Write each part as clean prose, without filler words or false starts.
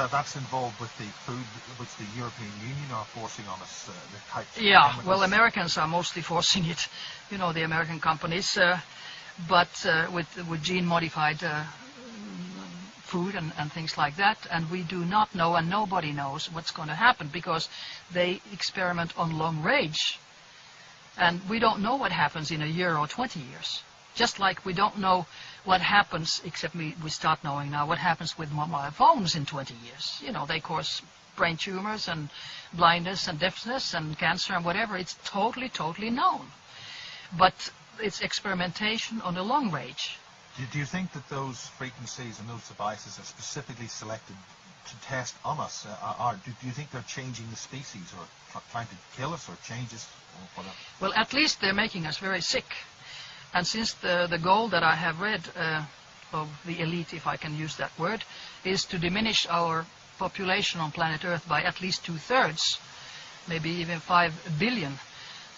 that's involved with the food which the European Union are forcing on us, the types of Yeah, chemicals. well, Americans are mostly forcing it, the American companies, but with gene-modified food and things like that, and we do not know, and nobody knows what's going to happen, because they experiment on long range, and we don't know what happens in a year or 20 years. Just like we don't know what happens, except we start knowing now what happens with mobile phones in 20 years. They cause brain tumors and blindness and deafness and cancer and whatever. It's totally known. But it's experimentation on a long range. Do you think that those frequencies and those devices are specifically selected to test on us? Do you think they're changing the species or trying to kill us or change us or whatever? Well, at least they're making us very sick. And since the goal that I have read of the elite, if I can use that word, is to diminish our population on planet Earth by at least 2/3, maybe even 5 billion.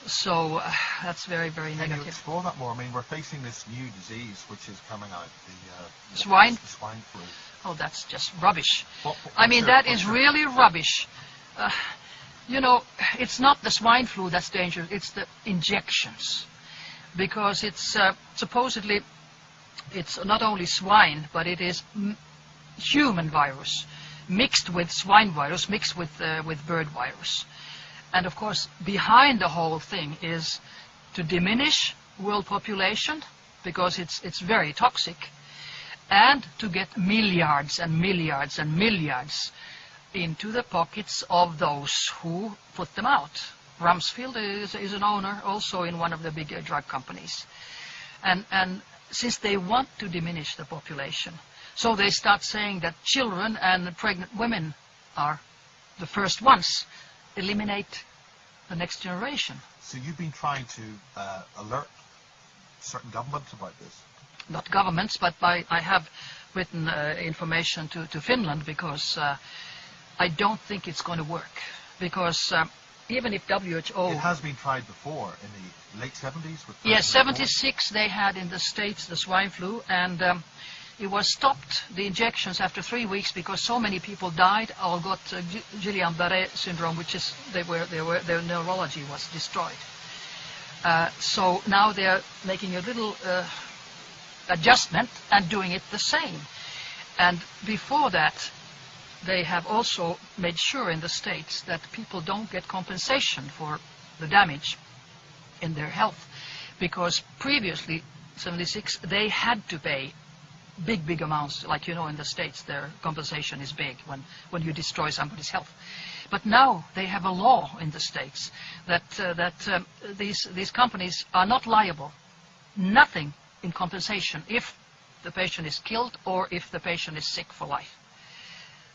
So that's very negative. Can you explore that more? I mean, we're facing this new disease which is coming out, the swine flu. Oh, that's just rubbish. That is really rubbish. It's not the swine flu that's dangerous, it's the injections. Because it's supposedly, it's not only swine, but it is human virus mixed with swine virus, mixed with bird virus. And of course, behind the whole thing is to diminish world population, because it's very toxic, and to get milliards and milliards and milliards into the pockets of those who put them out. Rumsfeld is an owner also in one of the big drug companies. And since they want to diminish the population, so they start saying that children and pregnant women are the first ones. Eliminate the next generation. So you've been trying to alert certain governments about this? Not governments, but I have written information to Finland, because I don't think it's going to work. Because even if WHO... It has been tried before in the late 70s? Yes, 76 they had in the States the swine flu, and it was stopped, the injections, after 3 weeks, because so many people died or got Guillain-Barré syndrome, which is their neurology was destroyed. So now they're making a little adjustment and doing it the same. And before that, they have also made sure in the States that people don't get compensation for the damage in their health, because previously, 76, they had to pay big amounts. Like, in the States, their compensation is big when you destroy somebody's health. But now they have a law in the States that these companies are not liable, nothing in compensation, if the patient is killed or if the patient is sick for life.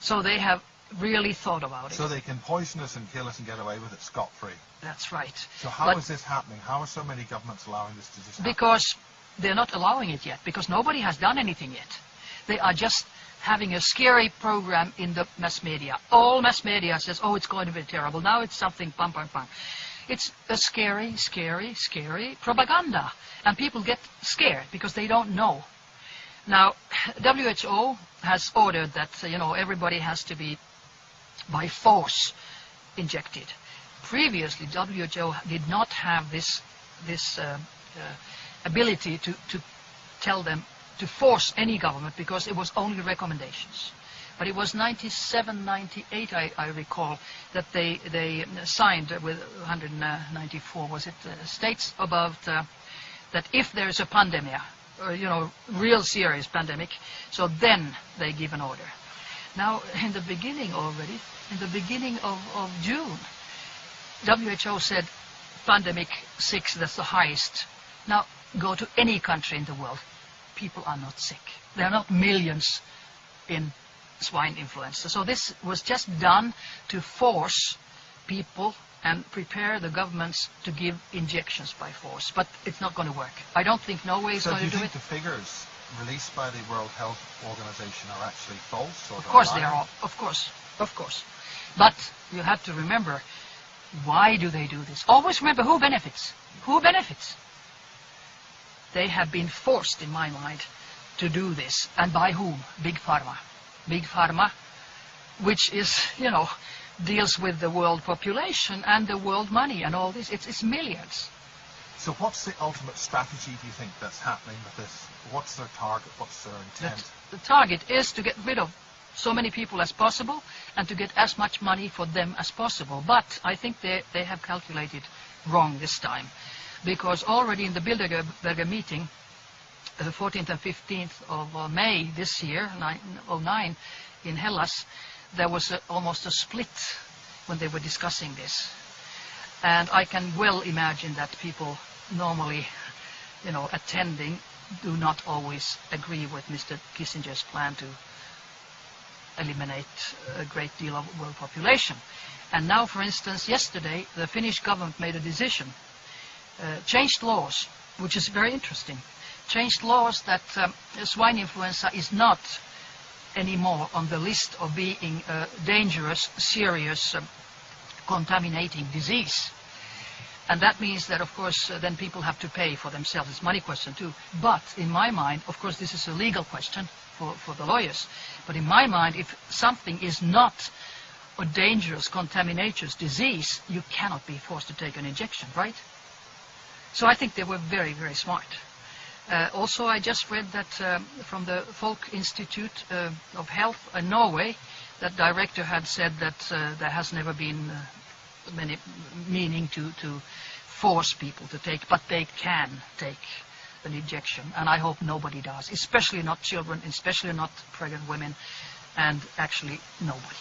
So they have really thought about it. So they can poison us and kill us and get away with it scot-free. That's right. So how is this happening? How are so many governments allowing this to just happen? Because they're not allowing it yet, because nobody has done anything yet. They are just having a scary program in the mass media. All mass media says, oh, it's going to be terrible. Now it's something, pam. It's a scary propaganda. And people get scared because they don't know. Now, WHO has ordered that, everybody has to be by force injected. Previously, WHO did not have this ability to tell them to force any government, because it was only recommendations. But it was 97, 98, I recall, that they signed with 194, was it, states above that if there is a pandemic, or, real serious pandemic, so then they give an order. Now, in the beginning of June, WHO said pandemic 6, that's the highest. Now, go to any country in the world, people are not sick. There are not millions in swine influenza. So this was just done to force people and prepare the governments to give injections by force. But it's not going to work. I don't think Norway is going to do it. So do you think the figures released by the World Health Organization are actually false? Or of course they are. Of course. But you have to remember, why do they do this? Always remember who benefits. Who benefits? They have been forced, in my mind, to do this. And by whom? Big Pharma. Big Pharma which is, deals with the world population and the world money and all this. It's milliards. So what's the ultimate strategy, do you think, that's happening with this? What's their target? What's their intent? The target is to get rid of so many people as possible and to get as much money for them as possible. But I think they have calculated wrong this time, because already in the Bilderberger meeting, the 14th and 15th of May this year, 2009, in Hellas, there was almost a split when they were discussing this. And I can well imagine that people normally, attending, do not always agree with Mr. Kissinger's plan to eliminate a great deal of world population. And now, for instance, yesterday, the Finnish government made a decision, changed laws, which is very interesting, changed laws that swine influenza is not anymore on the list of being a dangerous, serious, contaminating disease. And that means that, of course, then people have to pay for themselves. It's a money question too. But in my mind, of course, this is a legal question for the lawyers. But in my mind, if something is not a dangerous, contaminating disease, you cannot be forced to take an injection, right? So I think they were very, very smart. Also, I just read that from the Folk Institute of Health in Norway, that director had said that there has never been many meaning to force people to take, but they can take an injection, and I hope nobody does, especially not children, especially not pregnant women, and actually nobody.